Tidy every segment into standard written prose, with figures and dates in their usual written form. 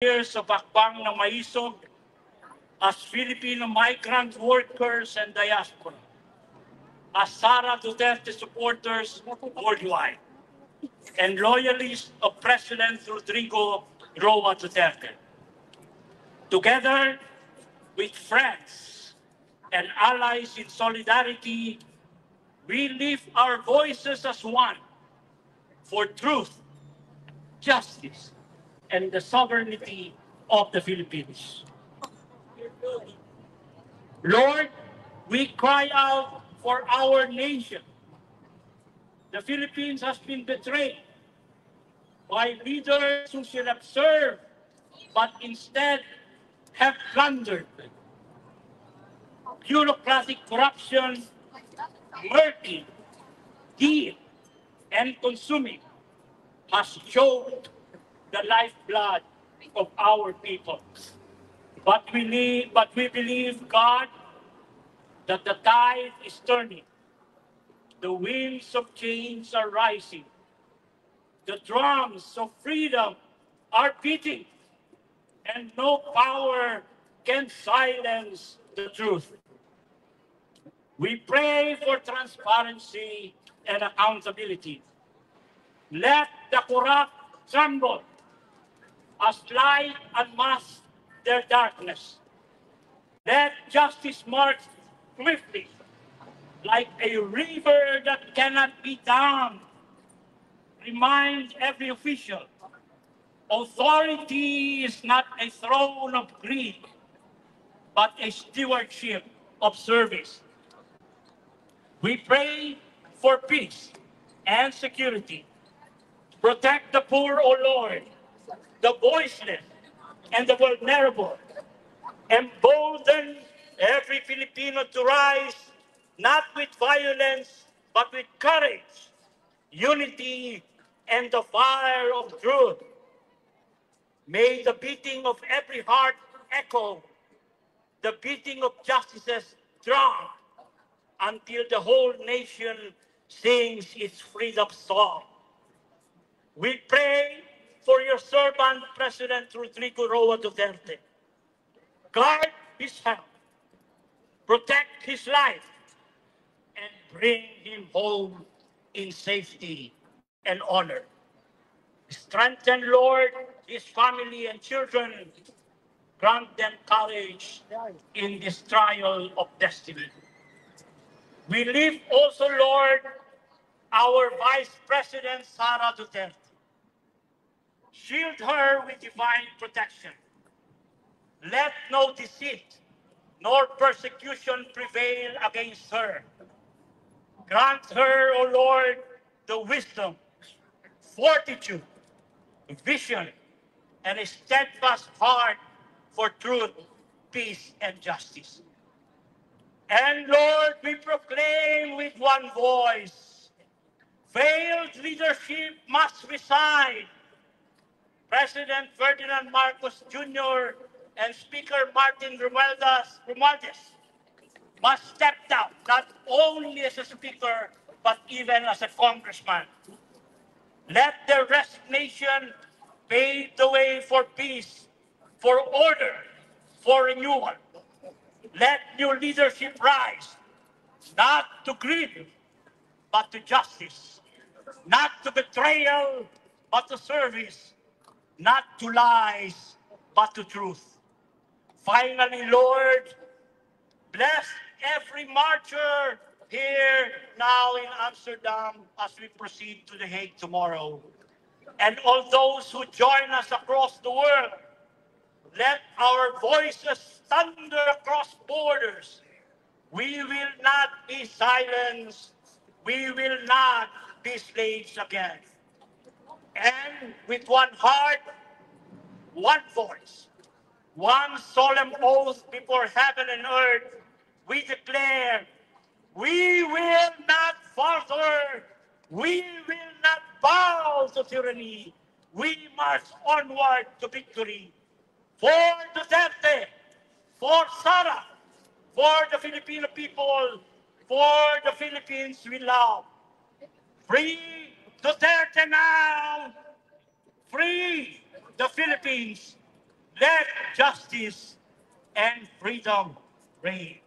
years of hakbang na maisog as Filipino migrant workers and diaspora, as Sara Duterte supporters worldwide, and loyalists of President Rodrigo Roa Duterte. Together with friends and allies in solidarity, we lift our voices as one for truth, justice, and the sovereignty of the Philippines. Lord, we cry out for our nation. The Philippines has been betrayed by leaders who should have served, but instead have plundered. Bureaucratic corruption, murky, deal, and consuming has choked the lifeblood of our people. But we believe, God, that the tide is turning. The winds of change are rising. The drums of freedom are beating. And no power can silence the truth. We pray for transparency and accountability. Let the corrupt tremble as light unmasks their darkness. Let justice march swiftly like a river that cannot be dammed. Remind every official, authority is not a throne of greed, but a stewardship of service. We pray for peace and security. Protect the poor, O Lord, the voiceless, and the vulnerable. Embolden every Filipino to rise, not with violence, but with courage, unity, and the fire of truth. May the beating of every heart echo, the beating of justices drown, until the whole nation sings its freedom song. We pray for your servant, President Rodrigo Roa Duterte. Guard his health, protect his life, and bring him home in safety and honor. Strengthen, Lord, his family and children. Grant them courage in this trial of destiny. We lift also, Lord, our Vice President, Sara Duterte. Shield her with divine protection. Let no deceit nor persecution prevail against her. Grant her, O Lord, the wisdom, fortitude, vision, and a steadfast heart for truth, peace, and justice. And Lord, we proclaim with one voice, failed leadership must resign. President Ferdinand Marcos Jr. and Speaker Martin Romualdez must step down, not only as a speaker, but even as a congressman. Let their resignation pave the way for peace, for order, for renewal. Let new leadership rise, not to greed, but to justice, not to betrayal, but to service, not to lies, but to truth. Finally, Lord, bless every marcher here now in Amsterdam as we proceed to The Hague tomorrow. And all those who join us across the world, let our voices thunder across borders. We will not be silenced. We will not be slaves again. And with one heart, one voice, one solemn oath before heaven and earth, we declare, we will not falter. We will not bow to tyranny. We march onward to victory. For Duterte, for Sara, for the Filipino people, for the Philippines we love. Free Duterte now! Free the Philippines! Let justice and freedom reign.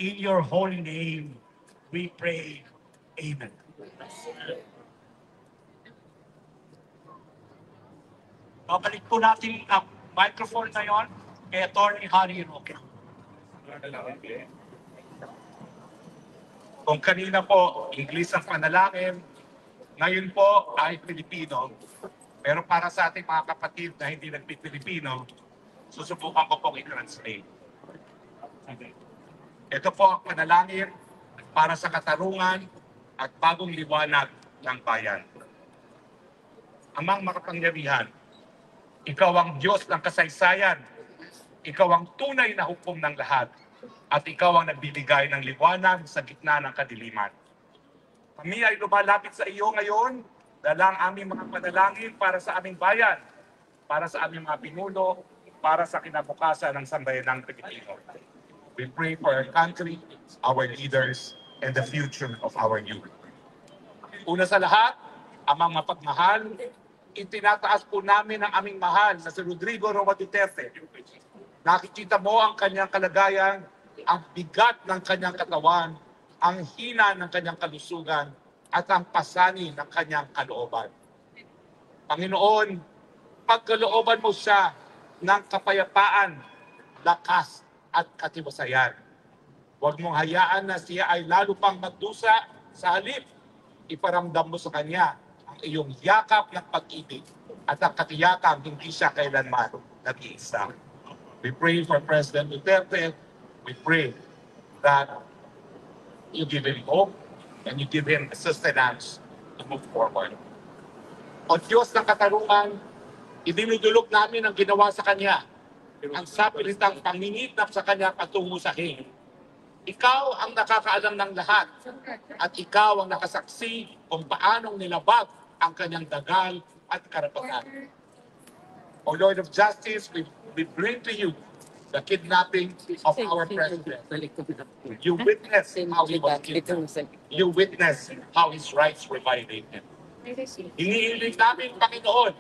In your holy name, we pray. Amen. Babalik po natin ang microphone ngayon kay Atty. Harry Roque. Kung kanina po, English ang panalangin, ngayon po ay Pilipino. Pero para sa ating mga kapatid na hindi nagpipilipino, susubukan ko pong i-translate. Ito po ang panalangin para sa katarungan at bagong liwanag ng bayan. Amang makapangyarihan, ikaw ang Diyos ng kasaysayan, ikaw ang tunay na hukom ng lahat, at ikaw ang nagbibigay ng liwanag sa gitna ng kadiliman. Kami ay lumalapit sa iyo ngayon, dala ang aming mga panalangin para sa aming bayan, para sa aming mga pinuno, para sa kinabukasan ng sambayanang Pilipino. We pray for our country, our leaders, and the future of our youth. Una sa lahat, amang mapagmahal, itinataas po namin ang aming mahal na si Rodrigo Roa Duterte. Nakikita mo ang kanyang kalagayan, ang bigat ng kanyang katawan, ang hina ng kanyang kalusugan, at ang pasani ng kanyang kalooban. Panginoon, pagkalooban mo siya ng kapayapaan, lakas, at katiwasayan. Huwag mong hayaan na siya ay lalo pang magdusa sa halip. Iparamdam mo sa kanya ang iyong yakap ng pag-ibig at ang katiyakang hindi siya kailanman nag-iisa. We pray for President Duterte. We pray that you give him hope and you give him sustenance to move forward. O Diyos ng katarungan, idinudulog namin ang ginawa sa kanya, ang sapilitang panginitap sa kanya patungo sa hing. Ikaw ang nakakaalam ng lahat at ikaw ang nakasaksi kung paanong nilabag ang kanyang dagal at karapatan. O Lord of Justice, we bring to you the kidnapping of our president. You witness how he was killed. You witness how his rights were violated. Iniilig namin, Panginoon,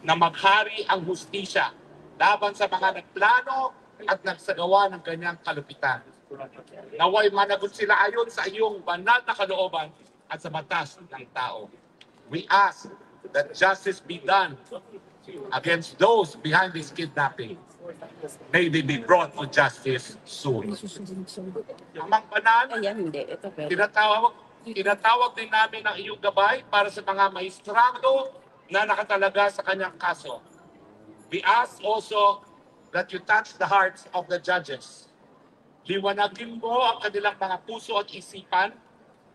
na maghari ang hustisya laban sa mga nagplano at nagsagawa ng kanyang kalupitan. Naway managot sila ayon sa iyong banal na kalooban at sa batas ng tao. We ask that justice be done against those behind this kidnapping. May they be brought to justice soon. Amang banal, tinatawag din namin ang iyong gabay para sa mga maestrado na nakatalaga sa kanyang kaso. We ask also that you touch the hearts of the judges. Liwanagin mo ang kanilang mga puso at isipan.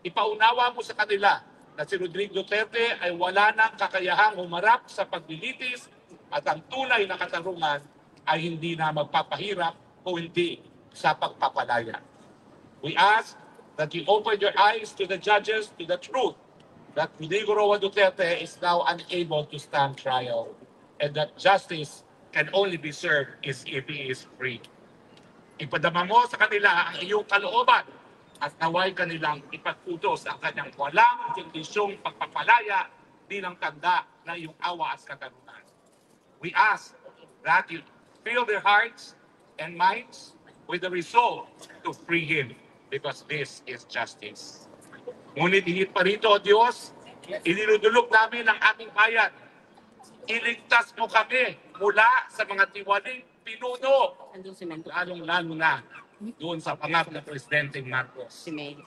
Ipaunawa mo sa kanila na si Rodrigo Duterte ay wala nang kakayahang humarap sa paglilitis at ang tunay na katarungan ay hindi na magpapahirap o hindi sa pagpapalaya. We ask that you open your eyes to the judges, to the truth, that Rodrigo Roa Duterte is now unable to stand trial, and that justice can only be served if he is free. Ipadama mo sa kanila ang iyong kalooban at naway kanilang ipagputos ang kanyang walang kondisyong pagpapalaya bilang tanda na iyong awa at katarungan. We ask that you fill their hearts and minds with the resolve to free him because this is justice. Ngunit higit pa rito, O Diyos, iniludulog namin ang aming bayan. Iligtas mo kami mula sa mga tiwaling pinuno, lalong-lalo na doon sa pangako ng Presidente Marcos.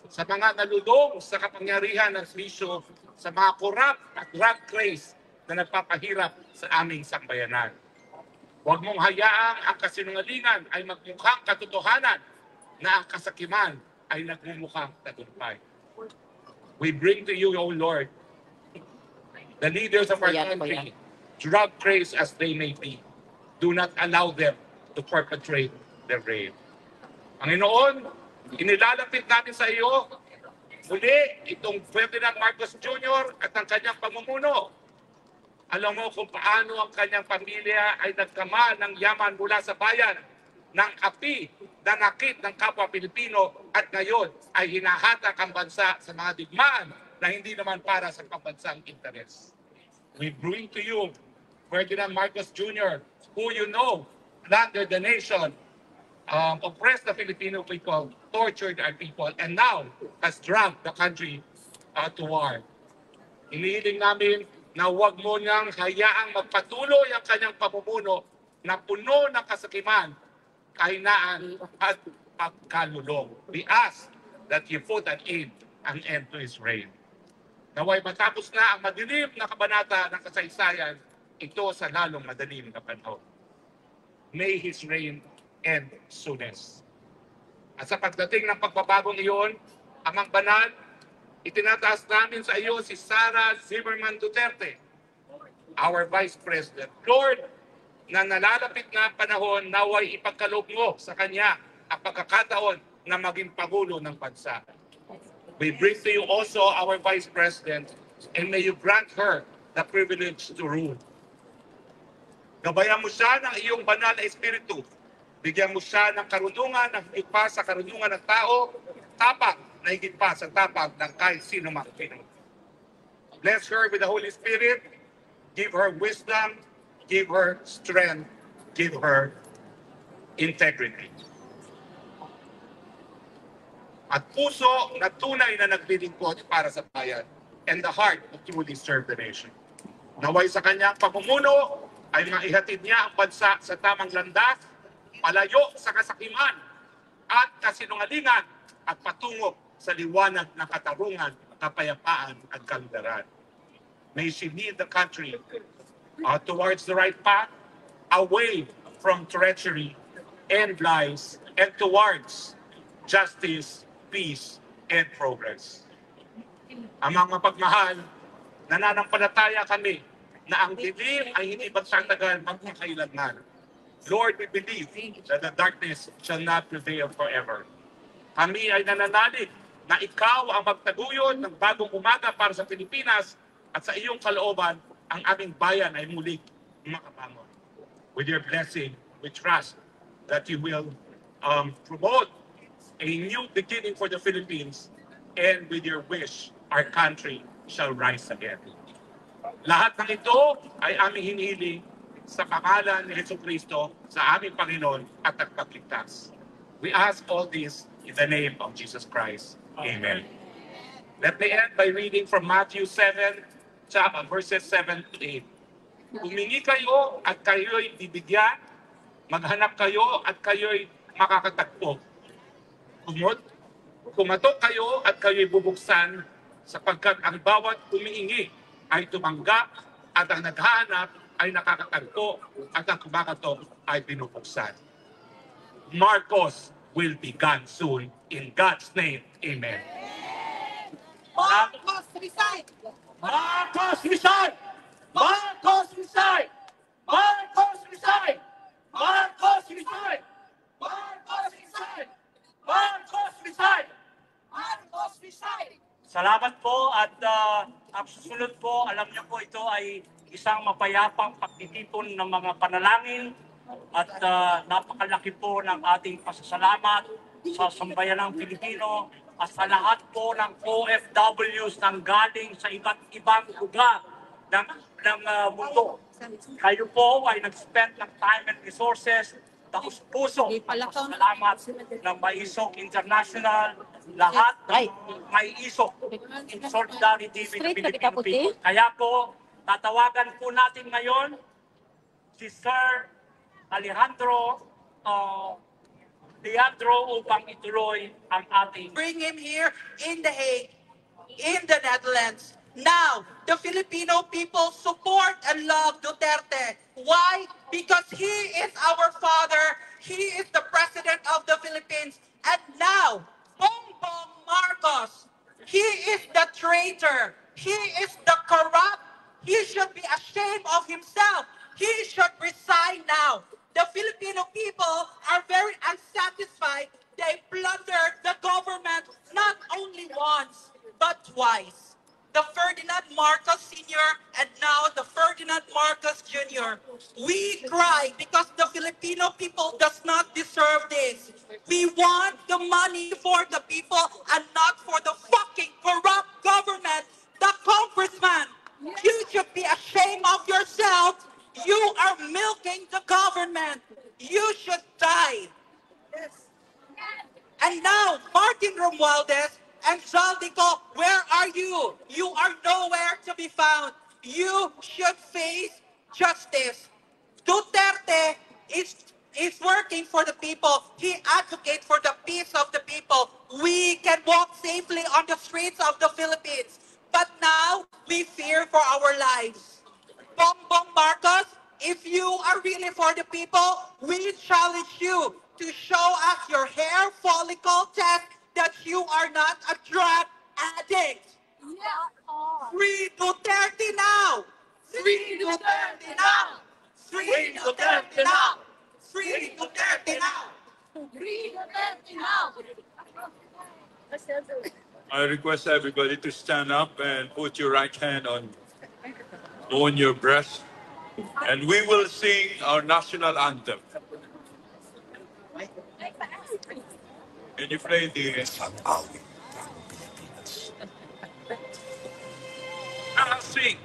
Sa mga nalulong sa kapangyarihan ng bisyo, sa mga korap at drug craze na nagpapahirap sa aming sambayanan. Huwag mong hayaang ang kasinungalingan ay magmukhang katotohanan na ang kasakiman ay nagmumukhang tagumpay. We bring to you, O Lord, the leaders of our country, drug craze as they may be. Do not allow them to perpetrate their rape. Panginoon, inilalapit namin sa iyo muli itong Ferdinand Marcos Jr. at ang kanyang pamumuno. Alam mo kung paano ang kanyang pamilya ay nagkama ng yaman mula sa bayan ng api na nakit ng kapwa Pilipino at ngayon ay hinahatak ang bansa sa mga digmaan na hindi naman para sa pambansang interes. We bring to you Ferdinand Marcos Jr., who you know plundered the nation, oppressed the Filipino people, tortured our people, and now has dragged the country to war. Inihiling namin na huwag mo niyang hayaang magpatuloy ang kanyang pamumuno na puno ng kasakiman, kahinaan at pagkalulong. We ask that you put an end to his reign. Naway matapos na ang madilim na kabanata ng kasaysayan, ito sa lalong madilim na panahon. May his reign end soonest. At sa pagdating ng pagbabagong iyon, Amang Banal, itinataas namin sa iyo si Sara Zimmerman Duterte, our Vice President. Lord, na nalalapit na ang panahon, naway ipagkaloob mo sa kanya ang pagkakataon na maging Pangulo ng bansa. We bring to you also our Vice President, and may you grant her the privilege to rule. Gabayan mo siya ng iyong banal na espiritu. Bigyan mo siya ng karunungan na higit pa sa karunungan ng tao, tapang na higit pa sa tapang ng kahit sino mang Pinoy. Bless her with the Holy Spirit. Give her wisdom. Give her strength. Give her integrity. At puso na tunay na naglilingkod para sa bayan, and the heart to truly serve the nation. Naway sa kanyang pamumuno ay maihatid niya ang bansa sa tamang landas, palayo sa kasakiman at kasinungalingan at patungo sa liwanag ng katarungan, kapayapaan at kaludaran. May she lead the country towards the right path, away from treachery and lies, and towards justice, peace, and progress. Amang mapagmahal, nananampalataya kami na ang dilim ay hindi magtatagal magkakailanman. Lord, we believe that the darkness shall not prevail forever. Kami ay nananalig na ikaw ang magtaguyod ng bagong umaga para sa Pilipinas at sa iyong kalooban ang aming bayan ay muling makabangon. With your blessing, we trust that you will promote a new beginning for the Philippines, and with your wish, our country shall rise again. Lahat ng ito ay aming hinihiling sa pangalan ni Jesucristo, sa aming Panginoon at Tagapagligtas. We ask all this in the name of Jesus Christ. Amen. Let me end by reading from Matthew 7, verses 7 to 8. Humingi kayo at kayo'y bibigyan, maghanap kayo at kayo'y makakatagpo. Kumatok kayo at kayo'y bubuksan, sapagkat ang bawat humihingi ay tumanggap at ang naghahanap ay nakakatagpo at ang kumakatok ay binubuksan. Marcos will be gone soon. In God's name, amen. Marcos resign! Marcos resign! Marcos resign! Marcos resign! Marcos resign! Marcos resign! Marcos resign! Marcos resign! Salamat po at ang susunod po, alam niyo po ito ay isang mapayapang pagtitipon ng mga panalangin at napakalaki po ng ating pasasalamat sa sambayanang Pilipino at sa lahat po ng OFWs nang galing sa iba't ibang lugar ng mundo. Kayo po ay nag-spend ng time and resources, taos puso, salamat ng Maisog International, lahat ng Maisog in solidarity with the Filipino people. Kaya po, tatawagan po natin ngayon si Sir Alejandro upang ituloy ang ating... Bring him here in The Hague, in the Netherlands. Now, the Filipino people support and love Duterte. Why? Because he is our father. He is the president of the Philippines. And now, Bongbong Marcos, he is the traitor. He is the corrupt. He should be ashamed of himself. He should resign now. The Filipino people are very unsatisfied. They plundered the government not only once, but twice. The Ferdinand Marcos Sr. and now the Ferdinand Marcos Jr. We cry because the Filipino people does not deserve this. We want the money for the people and not for the fucking corrupt government. The congressman, you should be ashamed of yourself. You are milking the government. You should die. And now, Martin Romualdez and Zaldico, where are you? You are nowhere to be found. You should face justice. Duterte is working for the people. He advocates for the peace of the people. We can walk safely on the streets of the Philippines. But now, we fear for our lives. Bongbong Marcos, if you are really for the people, we challenge you to show us your hair follicle test that you are not a drug addict. Free Duterte now! Free Duterte now! Free Duterte now! Free Duterte now! I request everybody to stand up and put your right hand on your breast, and we will sing our national anthem. Can you play the sing?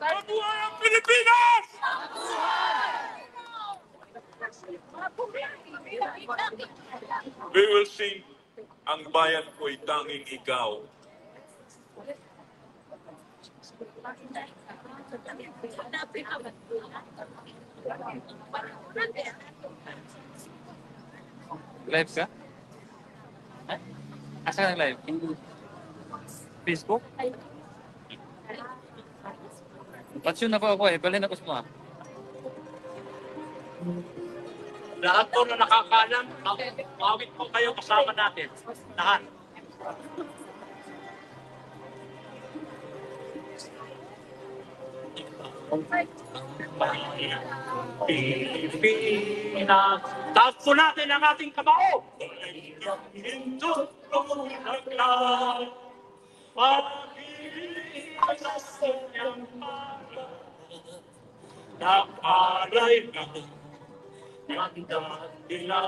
Mabuhay ang Pilipinas! We will sing Ang Bayan Ko'y Tanging Ikaw. Live ka? Asa ka live? Facebook? Patsyon na ako eh. Balin ako sa mga. Lahat po na nakakalam, awit po kayo kasama natin. Lahat. Pilipinas, taas po natin ang ating kamao. Hindot po naglaan, Pilipinas sa kanyang para, nakaray na Nandang nila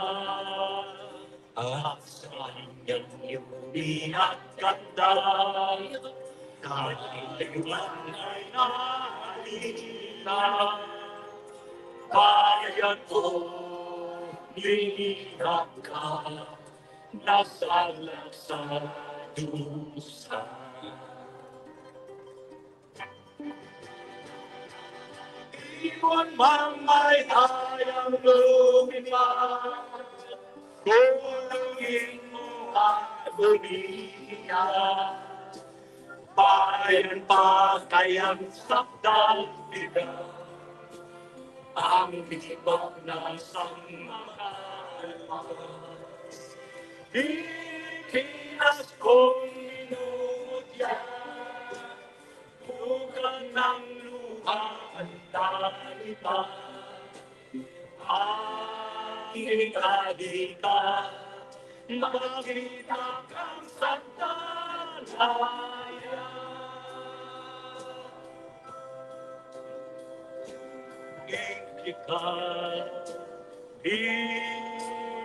at sa kanyang yuri at ganda. Kahiliwan ay nahalina. Bayan ko, lingat ka, nasalag sa dusa. Iwan mang may hayang lumipat, kulungin mo ang dunia. Bayan pa kayang sakdal nila, ang libag na sangmakas. Pilipinas kong minumutya, bukan ng luha at talita. Aking kadita, makita kang santalaya. Ingkita,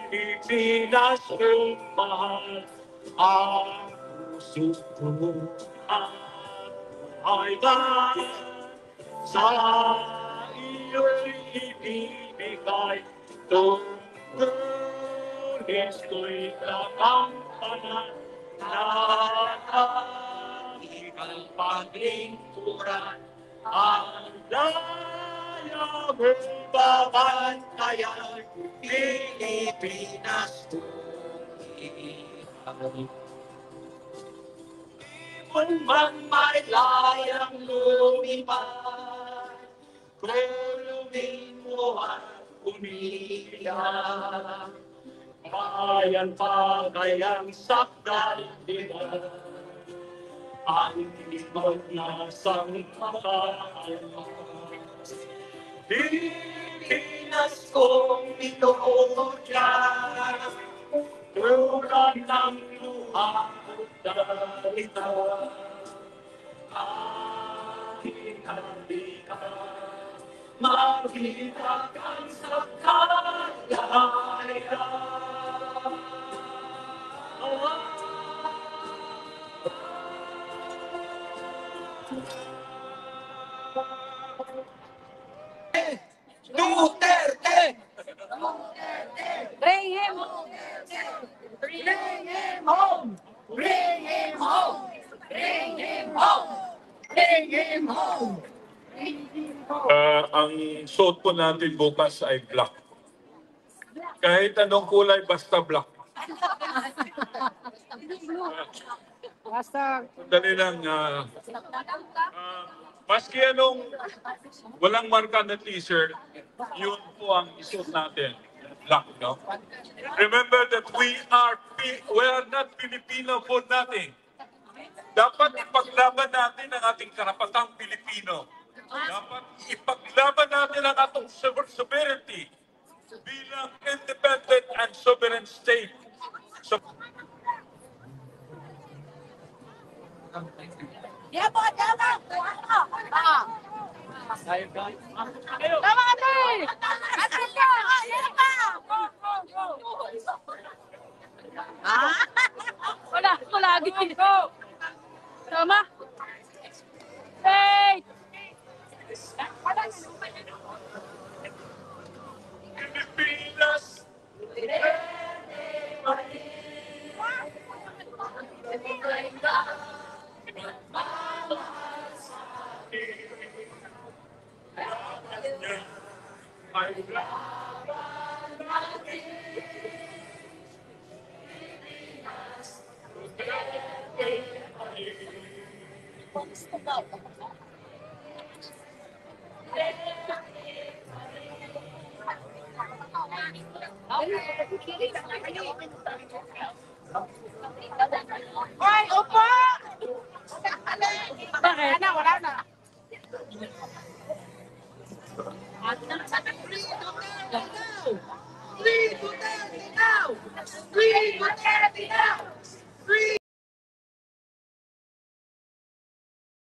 Pilipinas kong mahal, ang puso ko at buhay ba sa iyo'y ibibigay. Tungkulis ko'y kakampanan na aking paglingkuran ang daya babantayan, Pilipinas tunay. Kung man may layang lumipad, tulungin mo at umiiyak. Bayan pa kayang sakdal nila, ang ibang nasang makalas. Pilipinas kong minodya, tulad ng luha at dalita. Aking halika, makita kang sa kalaya. Duterte! Bring him home! Bring him home! Bring him home! Bring him home! Bring him home! Ang suot po natin bukas ay black. Kahit anong kulay, basta black. Basta Dali lang, maski anong walang marka na t-shirt, yun po ang isuot natin. Black, no? Remember that we are not Filipino for nothing. Dapat ipaglaban natin ang ating karapatang Pilipino. Dapat ipaglaban natin ang ating sovereignty bilang independent and sovereign state. So, Tama! Tama ate! Ate ka! Wala lagi. Tama? Hey! Pilipinas! Hoy, upo! Bakit? Wala na. Free Duterte now! Free Duterte now! Free